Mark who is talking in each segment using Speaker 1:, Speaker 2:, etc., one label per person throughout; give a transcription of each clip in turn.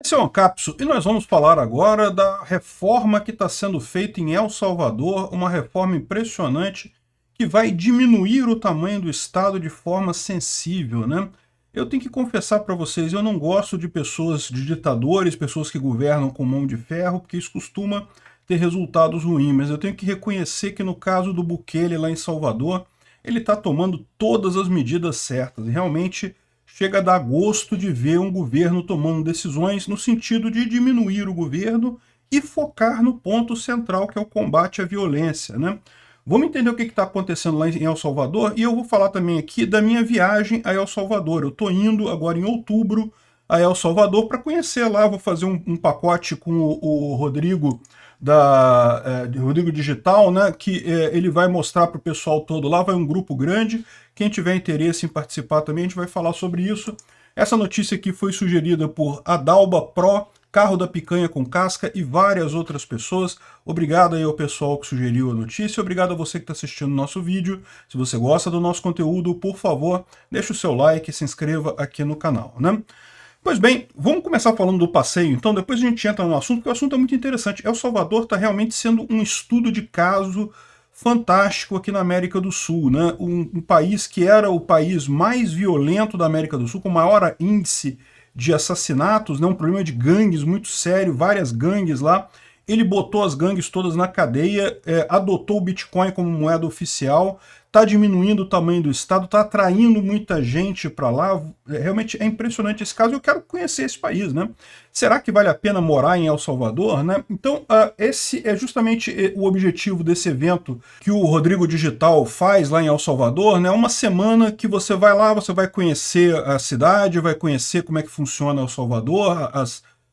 Speaker 1: Esse é o Ancapso e nós vamos falar agora da reforma que está sendo feita em El Salvador, uma reforma impressionante que vai diminuir o tamanho do Estado de forma sensível, né? Eu tenho que confessar para vocês, eu não gosto de pessoas, de ditadores, pessoas que governam com mão de ferro, porque isso costuma ter resultados ruins, mas eu tenho que reconhecer que no caso do Bukele lá em Salvador, ele está tomando todas as medidas certas, e realmente chega a dar gosto de ver um governo tomando decisões no sentido de diminuir o governo e focar no ponto central, que é o combate à violência, né? Vamos entender o que está acontecendo lá em El Salvador, e eu vou falar também aqui da minha viagem a El Salvador. Eu estou indo agora em outubro a El Salvador para conhecer lá, vou fazer um pacote com o Rodrigo, Rodrigo Digital, né, que ele vai mostrar para o pessoal todo lá, vai um grupo grande. Quem tiver interesse em participar também, a gente vai falar sobre isso. Essa notícia aqui foi sugerida por Adalba Pro, Carro da Picanha com Casca e várias outras pessoas. Obrigado aí ao pessoal que sugeriu a notícia, obrigado a você que está assistindo o nosso vídeo. Se você gosta do nosso conteúdo, por favor, deixe o seu like e se inscreva aqui no canal, né? Pois bem, vamos começar falando do passeio, então depois a gente entra no assunto, porque o assunto é muito interessante. El Salvador está realmente sendo um estudo de caso fantástico aqui na América do Sul, né? Um país que era o país mais violento da América do Sul, com maior índice de assassinatos, né? Um problema de gangues muito sério, várias gangues lá. Ele botou as gangues todas na cadeia, adotou o Bitcoin como moeda oficial, está diminuindo o tamanho do Estado, está atraindo muita gente para lá. Realmente é impressionante esse caso. Eu quero conhecer esse país, né? Será que vale a pena morar em El Salvador, né? Então, esse é justamente o objetivo desse evento que o Rodrigo Digital faz lá em El Salvador, né? Uma semana que você vai lá, você vai conhecer a cidade, vai conhecer como é que funciona El Salvador,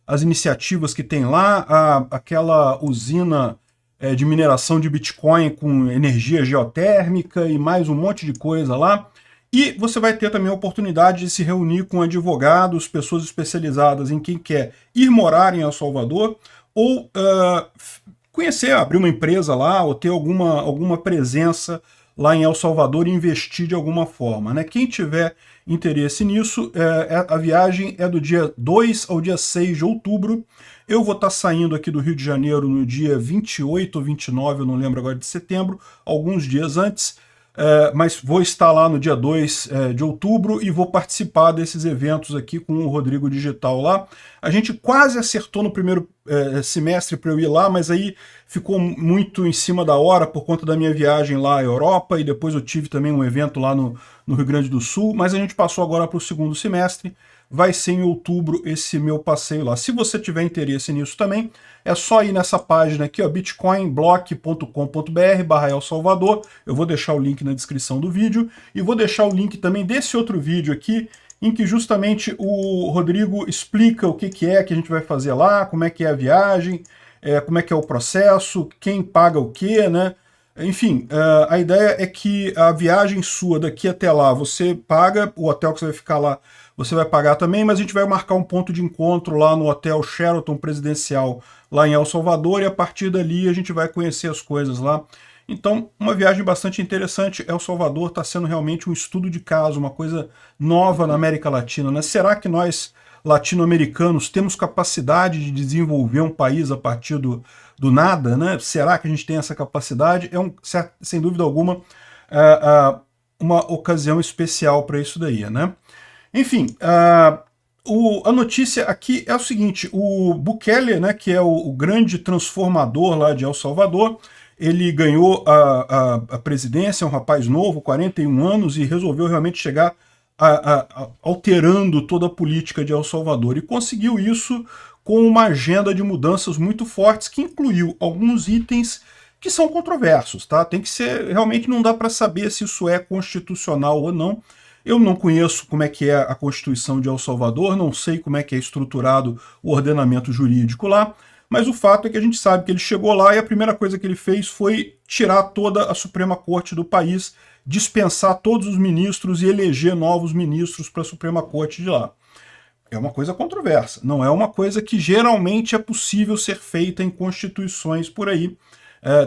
Speaker 1: as iniciativas que tem lá, aquela usina de mineração de Bitcoin com energia geotérmica e mais um monte de coisa lá. E você vai ter também a oportunidade de se reunir com advogados, pessoas especializadas em quem quer ir morar em El Salvador ou conhecer, abrir uma empresa lá ou ter alguma presença lá em El Salvador e investir de alguma forma, né? Quem tiver interesse nisso, a viagem é do dia 2 ao dia 6 de outubro. Eu vou estar saindo aqui do Rio de Janeiro no dia 28 ou 29, eu não lembro agora, de setembro, alguns dias antes, mas vou estar lá no dia 2 de outubro e vou participar desses eventos aqui com o Rodrigo Digital lá. A gente quase acertou no primeiro semestre para eu ir lá, mas aí ficou muito em cima da hora por conta da minha viagem lá à Europa, e depois eu tive também um evento lá no Rio Grande do Sul, mas a gente passou agora para o segundo semestre. Vai ser em outubro esse meu passeio lá. Se você tiver interesse nisso também, é só ir nessa página aqui, ó, bitcoinblock.com.br/El Salvador. Eu vou deixar o link na descrição do vídeo e vou deixar o link também desse outro vídeo aqui, em que justamente o Rodrigo explica o que é que a gente vai fazer lá, como é que é a viagem, como é que é o processo, quem paga o quê, né? Enfim, a ideia é que a viagem sua daqui até lá, você paga, o hotel que você vai ficar lá, você vai pagar também, mas a gente vai marcar um ponto de encontro lá no Hotel Sheraton Presidencial, lá em El Salvador, e a partir dali a gente vai conhecer as coisas lá. Então, uma viagem bastante interessante. El Salvador está sendo realmente um estudo de caso, uma coisa nova na América Latina, né? Será que nós, latino-americanos, temos capacidade de desenvolver um país a partir do nada, né? Será que a gente tem essa capacidade? Sem dúvida alguma, uma ocasião especial para isso daí, né? Enfim, a notícia aqui é o seguinte: o Bukele, né, que é o grande transformador lá de El Salvador, ele ganhou a presidência, é um rapaz novo, 41 anos, e resolveu realmente chegar alterando toda a política de El Salvador, e conseguiu isso com uma agenda de mudanças muito fortes, que incluiu alguns itens que são controversos, tá? Tem que ser, realmente não dá para saber se isso é constitucional ou não. Eu não conheço como é que é a Constituição de El Salvador, não sei como é que é estruturado o ordenamento jurídico lá, mas o fato é que a gente sabe que ele chegou lá e a primeira coisa que ele fez foi tirar toda a Suprema Corte do país, dispensar todos os ministros e eleger novos ministros para a Suprema Corte de lá. É uma coisa controversa, não é uma coisa que geralmente é possível ser feita em constituições por aí.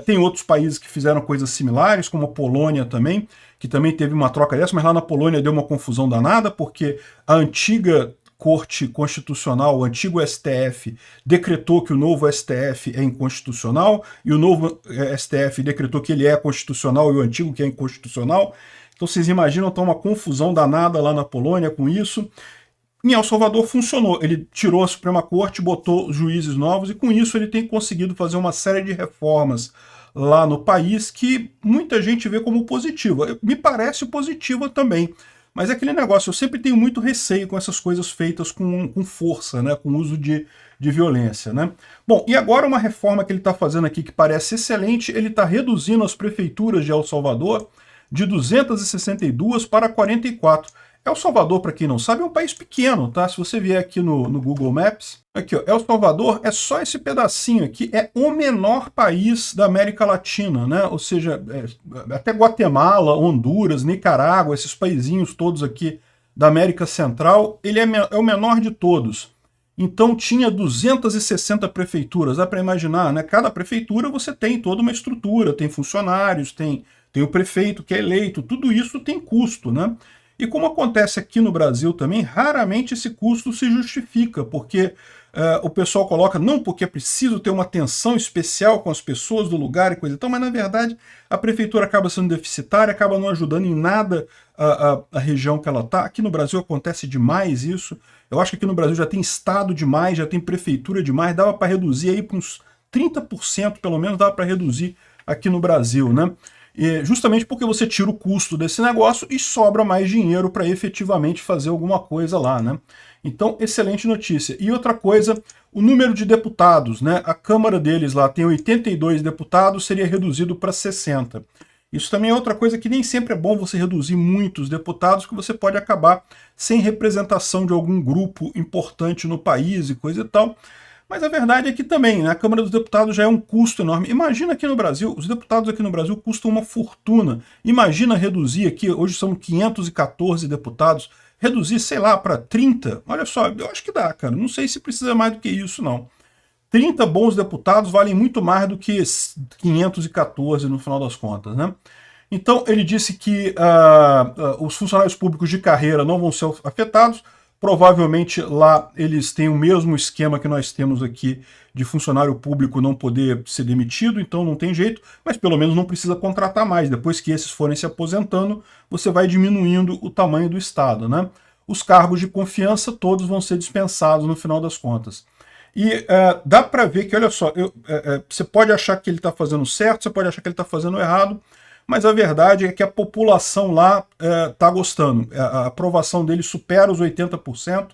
Speaker 1: Tem outros países que fizeram coisas similares, como a Polônia também, que também teve uma troca dessa, mas lá na Polônia deu uma confusão danada, porque a antiga Corte Constitucional, o antigo STF, decretou que o novo STF é inconstitucional, e o novo STF decretou que ele é constitucional e o antigo que é inconstitucional. Então vocês imaginam, tá uma confusão danada lá na Polônia com isso. Em El Salvador funcionou, ele tirou a Suprema Corte, botou juízes novos, e com isso ele tem conseguido fazer uma série de reformas lá no país que muita gente vê como positiva. Me parece positiva também, mas é aquele negócio, eu sempre tenho muito receio com essas coisas feitas com força, né, com uso de violência. Né? Bom, e agora uma reforma que ele está fazendo aqui que parece excelente, ele está reduzindo as prefeituras de El Salvador de 262 para 44. El Salvador, para quem não sabe, é um país pequeno, tá? Se você vier aqui no Google Maps, aqui, ó, El Salvador é só esse pedacinho aqui, é o menor país da América Latina, né? Ou seja, até Guatemala, Honduras, Nicarágua, esses paizinhos todos aqui da América Central, ele é o menor de todos. Então tinha 260 prefeituras, dá para imaginar, né? Cada prefeitura você tem toda uma estrutura, tem funcionários, tem o prefeito que é eleito, tudo isso tem custo, né? E como acontece aqui no Brasil também, raramente esse custo se justifica, porque o pessoal coloca, não porque é preciso ter uma atenção especial com as pessoas do lugar e coisa e tal, mas na verdade a prefeitura acaba sendo deficitária, acaba não ajudando em nada a região que ela está. Aqui no Brasil acontece demais isso, eu acho que aqui no Brasil já tem estado demais, já tem prefeitura demais, dava para reduzir aí para uns 30% pelo menos, dava para reduzir aqui no Brasil, né? Justamente porque você tira o custo desse negócio e sobra mais dinheiro para efetivamente fazer alguma coisa lá, né? Então, excelente notícia. E outra coisa, o número de deputados, né? A Câmara deles lá tem 82 deputados, seria reduzido para 60. Isso também é outra coisa que nem sempre é bom você reduzir muitos deputados, que você pode acabar sem representação de algum grupo importante no país e coisa e tal. Mas a verdade é que também, né, a Câmara dos Deputados já é um custo enorme. Imagina aqui no Brasil, os deputados aqui no Brasil custam uma fortuna. Imagina reduzir aqui, hoje são 514 deputados, reduzir, sei lá, para 30. Olha só, eu acho que dá, cara. Não sei se precisa mais do que isso, não. 30 bons deputados valem muito mais do que 514 no final das contas, né? Então, ele disse que os funcionários públicos de carreira não vão ser afetados. Provavelmente lá eles têm o mesmo esquema que nós temos aqui de funcionário público não poder ser demitido, então não tem jeito, mas pelo menos não precisa contratar mais. Depois que esses forem se aposentando, você vai diminuindo o tamanho do Estado, né? Os cargos de confiança todos vão ser dispensados no final das contas. E dá para ver que, olha só, você pode achar que ele está fazendo certo, você pode achar que ele está fazendo errado, mas a verdade é que a população lá está gostando. A aprovação dele supera os 80%.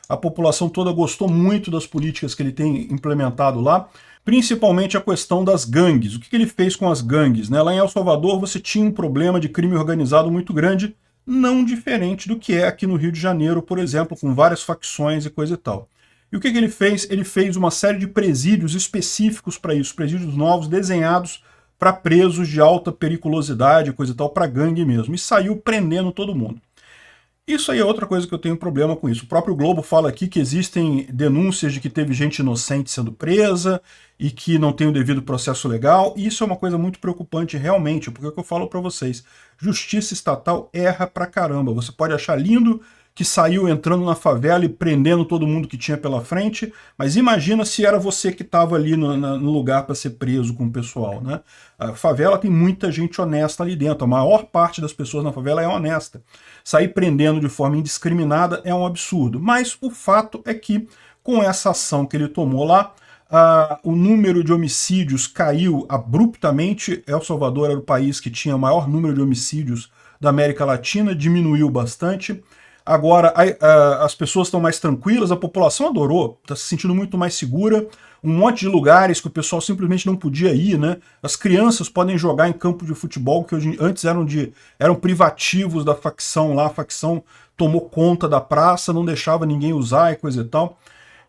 Speaker 1: A população toda gostou muito das políticas que ele tem implementado lá, principalmente a questão das gangues. O que ele fez com as gangues, né? Lá em El Salvador você tinha um problema de crime organizado muito grande, não diferente do que é aqui no Rio de Janeiro, por exemplo, com várias facções e coisa e tal. E o que ele fez? Ele fez uma série de presídios específicos para isso, presídios novos, desenhados para presos de alta periculosidade, coisa e tal, para gangue mesmo, e saiu prendendo todo mundo. Isso aí é outra coisa que eu tenho problema com isso. O próprio Globo fala aqui que existem denúncias de que teve gente inocente sendo presa e que não tem o devido processo legal, e isso é uma coisa muito preocupante realmente, porque é o que eu falo para vocês, justiça estatal erra pra caramba. Você pode achar lindo que saiu entrando na favela e prendendo todo mundo que tinha pela frente, mas imagina se era você que estava ali no lugar para ser preso com o pessoal, né? A favela tem muita gente honesta ali dentro, a maior parte das pessoas na favela é honesta. Sair prendendo de forma indiscriminada é um absurdo, mas o fato é que com essa ação que ele tomou lá, o número de homicídios caiu abruptamente. El Salvador era o país que tinha o maior número de homicídios da América Latina, diminuiu bastante. Agora as pessoas estão mais tranquilas, a população adorou, está se sentindo muito mais segura. Um monte de lugares que o pessoal simplesmente não podia ir, né? As crianças podem jogar em campo de futebol que hoje, antes eram privativos da facção lá, a facção tomou conta da praça, não deixava ninguém usar e coisa e tal.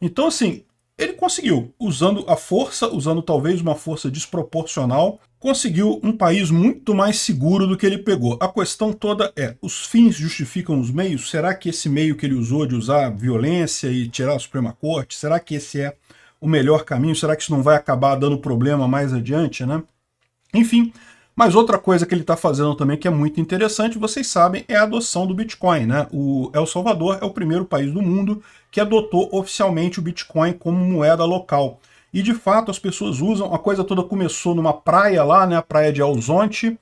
Speaker 1: Então, assim, ele conseguiu, usando a força, usando talvez uma força desproporcional, conseguiu um país muito mais seguro do que ele pegou. A questão toda é, os fins justificam os meios? Será que esse meio que ele usou de usar violência e tirar a Suprema Corte, será que esse é o melhor caminho? Será que isso não vai acabar dando problema mais adiante, né? Enfim, Mas outra coisa que ele está fazendo também que é muito interessante, vocês sabem, é a adoção do Bitcoin, né? O El Salvador é o primeiro país do mundo que adotou oficialmente o Bitcoin como moeda local. E de fato as pessoas usam, a coisa toda começou numa praia lá, né? A praia de Alzonte,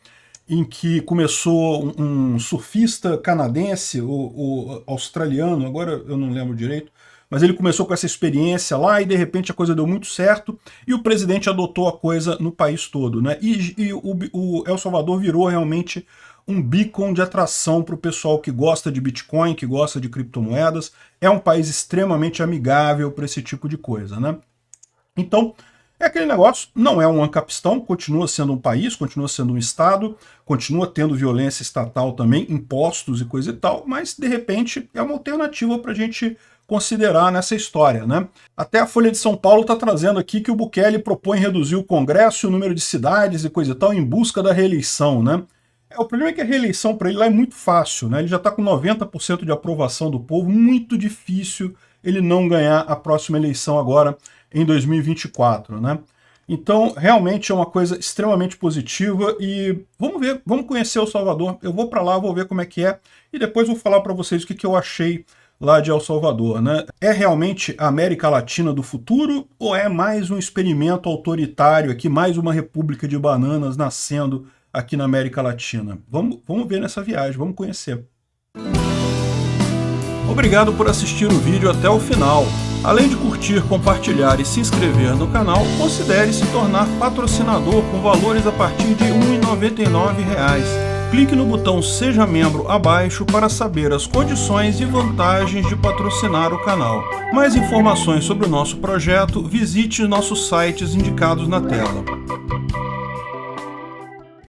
Speaker 1: em que começou um surfista canadense, ou australiano, agora eu não lembro direito, mas ele começou com essa experiência lá e de repente a coisa deu muito certo e o presidente adotou a coisa no país todo, né? E o El Salvador virou realmente um beacon de atração para o pessoal que gosta de Bitcoin, que gosta de criptomoedas. É um país extremamente amigável para esse tipo de coisa, né? Então, é aquele negócio, não é um ancapistão, continua sendo um país, continua sendo um estado, continua tendo violência estatal também, impostos e coisa e tal, mas de repente é uma alternativa para a gente considerar nessa história, né? Até a Folha de São Paulo está trazendo aqui que o Bukele propõe reduzir o Congresso e o número de cidades e coisa e tal em busca da reeleição, né? O problema é que a reeleição para ele lá é muito fácil, né? Ele já está com 90% de aprovação do povo, muito difícil ele não ganhar a próxima eleição agora em 2024, né? Então, realmente é uma coisa extremamente positiva e vamos ver, vamos conhecer El Salvador. Eu vou para lá, vou ver como é que é e depois vou falar para vocês o que eu achei lá de El Salvador, né? É realmente a América Latina do futuro ou é mais um experimento autoritário aqui, mais uma república de bananas nascendo aqui na América Latina? Vamos ver nessa viagem, vamos conhecer. Obrigado por assistir o vídeo até o final. Além de curtir, compartilhar e se inscrever no canal, considere se tornar patrocinador com valores a partir de R$ 1,99. Clique no botão Seja Membro abaixo para saber as condições e vantagens de patrocinar o canal. Mais informações sobre o nosso projeto, visite nossos sites indicados na tela.